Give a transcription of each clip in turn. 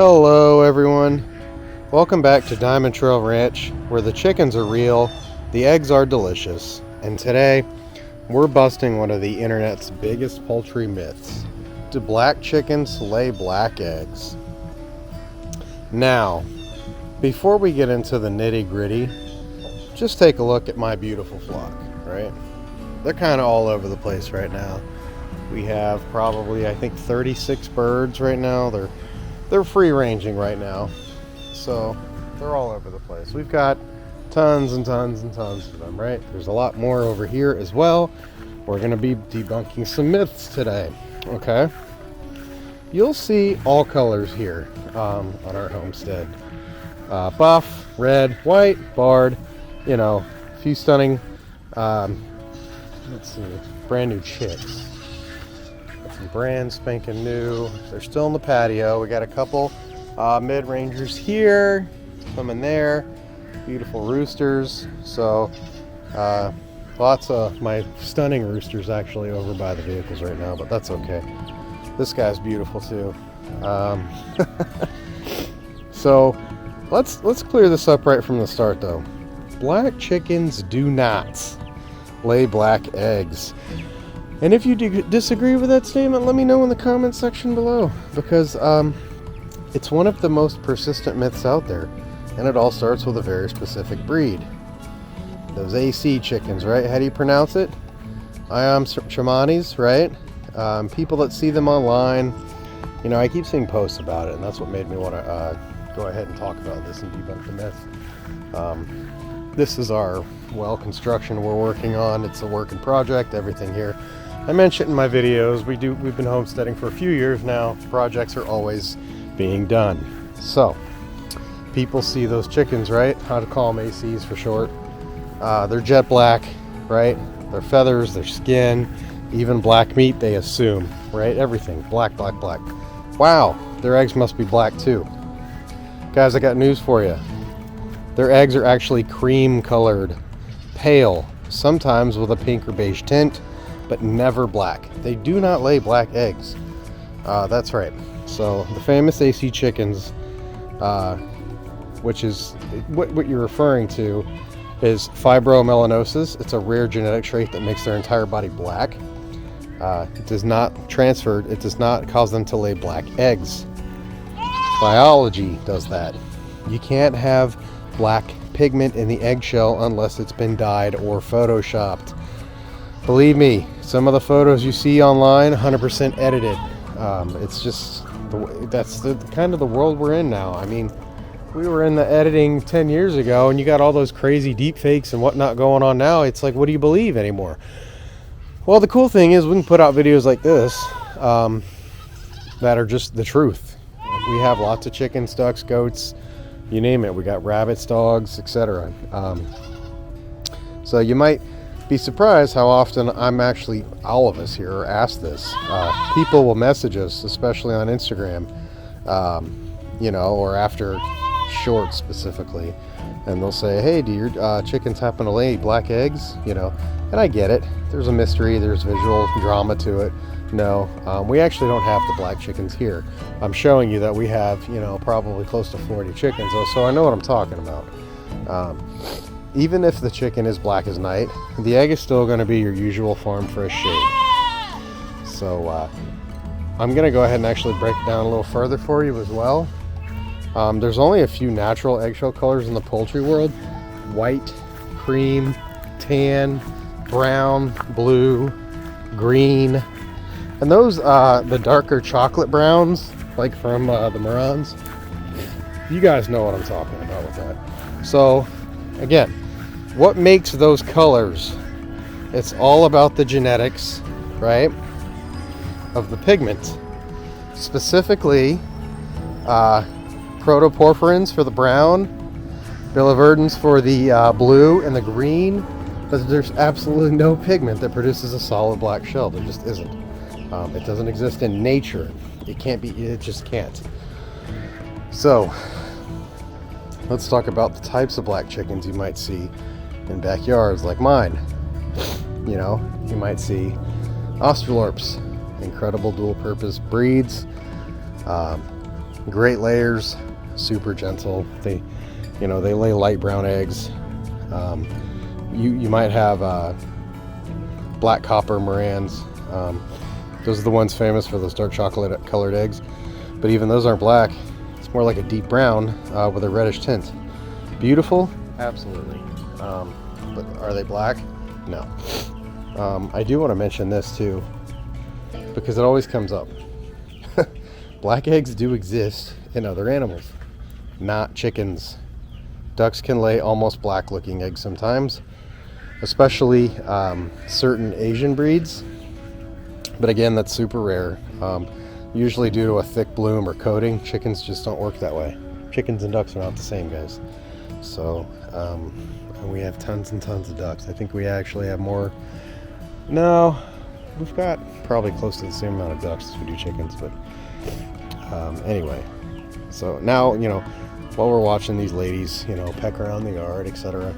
Hello everyone, welcome back to DiamondTrail Ranch, where the chickens are real, the eggs are delicious, and today we're busting one of the internet's biggest poultry myths. Do black chickens lay black eggs? Now, before we get into the nitty-gritty, just take a look at my beautiful flock, right? They're kind of all over the place right now. We have probably, I think, 36 birds right now. They're free ranging right now, so they're all over the place. We've got tons and tons and tons of them, right? There's a lot more over here as well. We're going to be debunking some myths today, okay? You'll see all colors here on our homestead. Buff, red, white, barred, you know, a few stunning, let's see, brand new chicks. Brand spanking new. They're still in the patio. We got a couple mid-rangers here, some in there, beautiful roosters. So lots of my stunning roosters actually over by the vehicles right now, but that's okay. This guy's beautiful too. So let's clear this up right from the start though. Black chickens do not lay black eggs. And if you disagree with that statement, let me know in the comments section below, because it's one of the most persistent myths out there, and it all starts with a very specific breed. Those AC chickens, right? How do you pronounce it? Ayam Cemanis, right? People that see them online, you know, I keep seeing posts about it, and that's what made me want to go ahead and talk about this and debunk the myth. This is our well construction we're working on. It's a working project, everything here. I mentioned in my videos, we've been homesteading for a few years now. Projects are always being done. So, people see those chickens, right? How to call them ACs for short. They're jet black, right? Their feathers, their skin, even black meat they assume, right? Everything, black, black, black. Wow, their eggs must be black too. Guys, I got news for you. Their eggs are actually cream colored, pale, sometimes with a pink or beige tint, but never black. They do not lay black eggs. That's right. So the famous AC chickens, which is what you're referring to, is fibromelanosis. It's a rare genetic trait that makes their entire body black. It does not transfer. It does not cause them to lay black eggs. Biology does that. You can't have black pigment in the eggshell unless it's been dyed or photoshopped. Believe me, some of the photos you see online, 100% edited. It's just, that's the kind of the world we're in now. I mean, we were in the editing 10 years ago, and you got all those crazy deep fakes and whatnot going on now. It's like, what do you believe anymore? Well, the cool thing is we can put out videos like this that are just the truth. We have lots of chickens, ducks, goats, you name it. We got rabbits, dogs, etc. So you might be surprised how often all of us here are asked this. People will message us, especially on Instagram, you know, or after shorts specifically, and they'll say, hey, do your chickens happen to lay black eggs? You know, and I get it. There's a mystery, there's visual drama to it. No, we actually don't have the black chickens here. I'm showing you that we have, you know, probably close to 40 chickens, so I know what I'm talking about. Even if the chicken is black as night, the egg is still going to be your usual farm fresh shade. So I'm going to go ahead and actually break it down a little further for you as well. There's only a few natural eggshell colors in the poultry world: white, cream, tan, brown, blue, green. And those, the darker chocolate browns, like from the Morans, you guys know what I'm talking about with that. So, again, what makes those colors? It's all about the genetics, right, of the pigment. Specifically, protoporphyrins for the brown, biliverdins for the blue and the green, but there's absolutely no pigment that produces a solid black shell. There just isn't. It doesn't exist in nature. It can't be, it just can't. So, let's talk about the types of black chickens you might see in backyards like mine. You know, you might see Australorps, incredible dual purpose breeds. Great layers, super gentle. They lay light brown eggs. You might have black copper Morans. Those are the ones famous for those dark chocolate colored eggs. But even those aren't black. It's more like a deep brown with a reddish tint. Beautiful? Absolutely. But are they black? No. I do want to mention this too, because it always comes up. Black eggs do exist in other animals, not chickens. Ducks can lay almost black looking eggs sometimes, especially certain Asian breeds. But again, that's super rare. Usually due to a thick bloom or coating. Chickens just don't work that way. Chickens and ducks are not the same, guys. So, and we have tons and tons of ducks. I think we actually have more. No, we've got probably close to the same amount of ducks as we do chickens. But anyway, so now, while we're watching these ladies, peck around the yard, etc.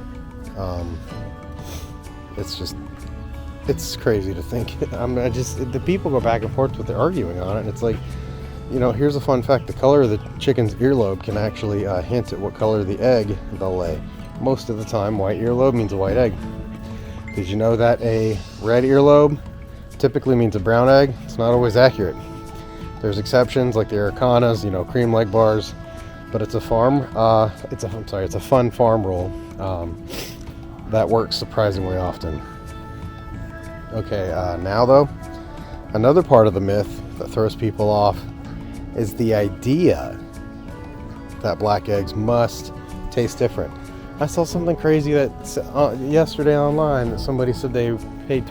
It's crazy to think. The people go back and forth with their arguing on it, and it's like, here's a fun fact: the color of the chicken's earlobe can actually hint at what color the egg they'll lay. Most of the time, white earlobe means a white egg. Did you know that a red earlobe typically means a brown egg? It's not always accurate. There's exceptions like the Aracanas, cream leg bars, but it's a it's a fun farm rule that works surprisingly often. Okay, now though, another part of the myth that throws people off is the idea that black eggs must taste different. I saw something crazy that yesterday online that somebody said they paid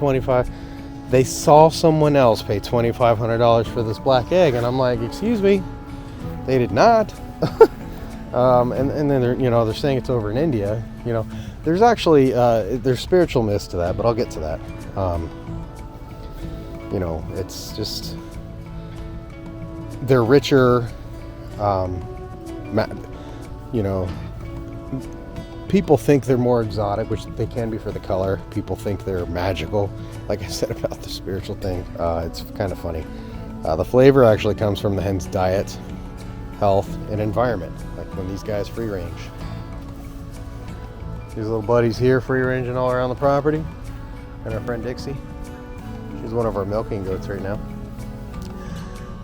they saw someone else pay $2,500 for this black egg, and I'm like, excuse me, they did not. And then they're saying it's over in India. There's actually there's spiritual myths to that, but I'll get to that. It's just they're richer. People think they're more exotic, which they can be for the color. People think they're magical. Like I said about the spiritual thing, it's kind of funny. The flavor actually comes from the hen's diet, health, and environment. Like when these guys free range. These little buddies here free ranging all around the property. And our friend Dixie. She's one of our milking goats right now.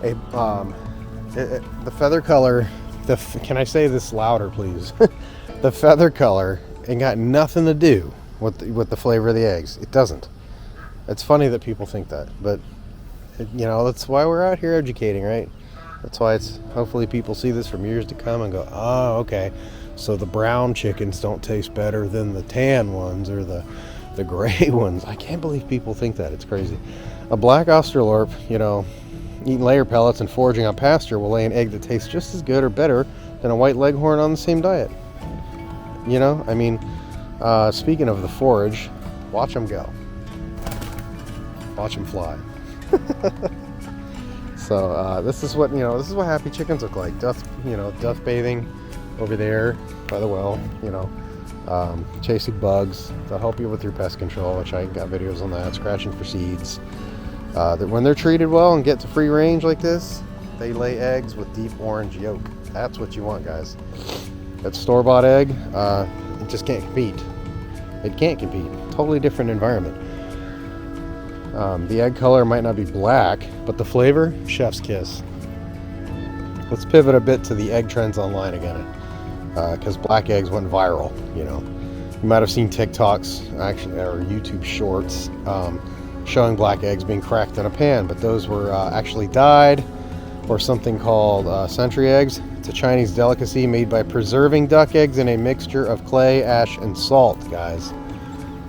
The feather color, can I say this louder, please? The feather color ain't got nothing to do with the flavor of the eggs. It doesn't. It's funny that people think that, but that's why we're out here educating, right? That's why hopefully people see this from years to come and go, oh, okay, so the brown chickens don't taste better than the tan ones or the gray ones. I can't believe people think that. It's crazy. A black Australorp, eating layer pellets and foraging on pasture will lay an egg that tastes just as good or better than a white leghorn on the same diet. Speaking of the forage, watch them go. Watch them fly. So this is what happy chickens look like. Duff bathing over there by the well. Chasing bugs. They'll help you with your pest control, which I got videos on that. Scratching for seeds. When they're treated well and get to free range like this, they lay eggs with deep orange yolk. That's what you want, guys. That store-bought egg, it just can't compete. It can't compete. Totally different environment. The egg color might not be black, but the flavor, chef's kiss. Let's pivot a bit to the egg trends online again, because black eggs went viral. You might have seen TikToks, actually, or YouTube shorts, showing black eggs being cracked in a pan, but those were actually dyed, or something called century eggs. It's a Chinese delicacy made by preserving duck eggs in a mixture of clay, ash, and salt, guys.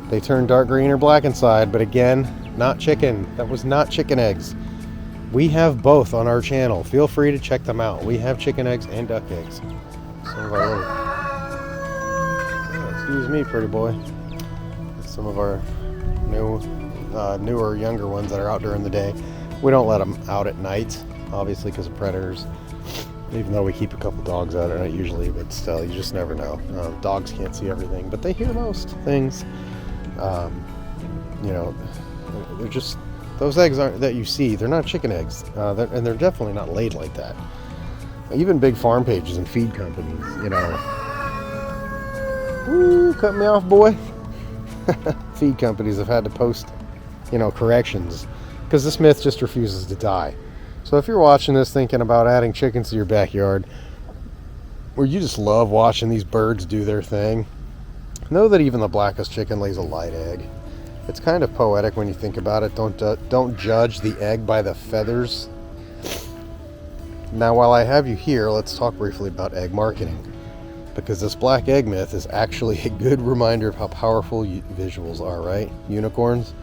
They turn dark green or black inside, but again, not chicken. That was not chicken eggs. We have both on our channel. Feel free to check them out. We have chicken eggs and duck eggs. Some of our excuse me, pretty boy. Some of our newer, younger ones that are out during the day. We don't let them out at night, obviously, because of predators. Even though we keep a couple dogs out at night usually, but still, you just never know. Dogs can't see everything, but they hear most things. They're just, those eggs that you see, they're not chicken eggs, and they're definitely not laid like that. even big farm pages and feed companies, you know. Ooh, cut me off, boy. Feed companies have had to post, you know, corrections because this myth just refuses to die. So if you're watching this thinking about adding chickens to your backyard, or you just love watching these birds do their thing, know that even the blackest chicken lays a light egg. It's kind of poetic when you think about it. Don't judge the egg by the feathers. Now, while I have you here, let's talk briefly about egg marketing, because this black egg myth is actually a good reminder of how powerful visuals are, right? Unicorns.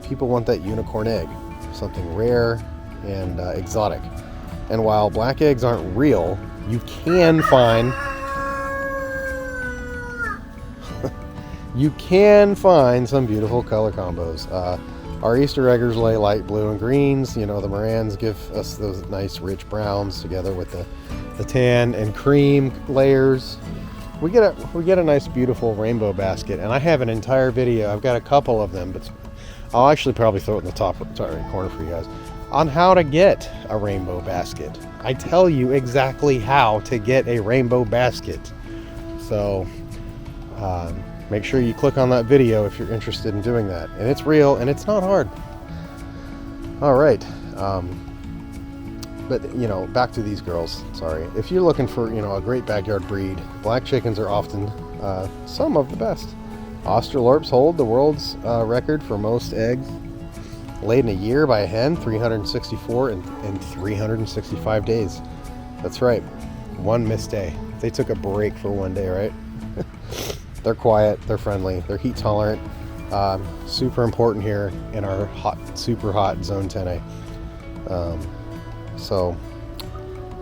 People want that unicorn egg, something rare and exotic. And while black eggs aren't real, you can find some beautiful color combos. Our Easter eggers lay light blue and greens. You know, the Morans give us those nice rich browns together with the tan and cream layers. We get a nice beautiful rainbow basket, and I have an entire video. I've got a couple of them, but I'll actually probably throw it in the top right corner for you guys on how to get a rainbow basket. I tell you exactly how to get a rainbow basket. So make sure you click on that video if you're interested in doing that. And it's real and it's not hard. All right. But, you know, back to these girls. Sorry. If you're looking for, you know, a great backyard breed, black chickens are often some of the best. Australorps hold the world's record for most eggs laid in a year by a hen, 364 in 365 days. That's right. One missed day. They took a break for one day, right? They're quiet, they're friendly, they're heat tolerant. Super important here in our super hot zone 10A.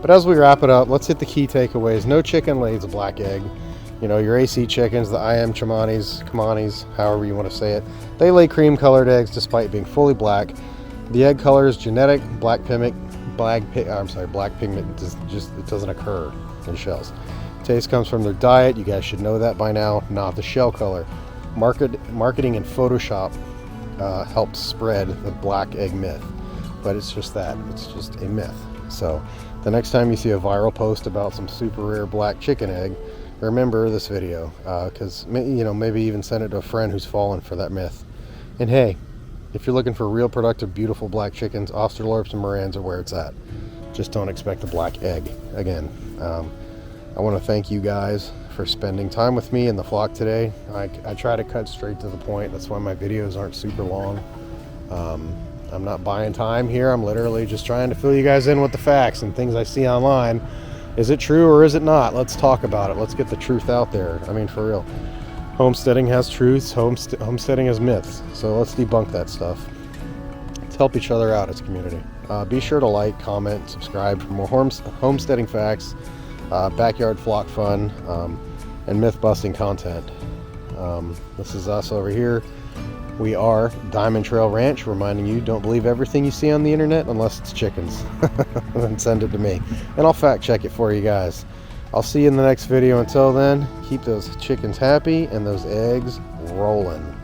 But as we wrap it up, let's hit the key takeaways. No chicken lays a black egg. You know, your AC chickens, the Ayam Cemanis, however you want to say it, they lay cream colored eggs despite being fully black. The egg color is genetic. Black pigment it doesn't occur in shells. Taste comes from their diet. You guys should know that by now, not the shell color. Marketing and Photoshop helped spread the black egg myth, but it's just that. It's just a myth. So the next time you see a viral post about some super rare black chicken egg, remember this video, because you know, maybe even send it to a friend who's fallen for that myth. And hey, if you're looking for real productive, beautiful black chickens, Australorps and Morans are where it's at. Just don't expect a black egg. Again, I want to thank you guys for spending time with me in the flock today. I try to cut straight to the point. That's why my videos aren't super long. I'm not buying time here. I'm literally just trying to fill you guys in with the facts and things I see online. Is it true or is it not? Let's talk about it. Let's get the truth out there. I mean, for real. Homesteading has truths. Homesteading has myths. So let's debunk that stuff. Let's help each other out as a community. Be sure to like, comment, subscribe for more homesteading facts, backyard flock fun, and myth-busting content. This is us over here. We are DiamondTrail Ranch, reminding you, don't believe everything you see on the internet unless it's chickens. Then send it to me, and I'll fact check it for you guys. I'll see you in the next video. Until then, keep those chickens happy and those eggs rolling.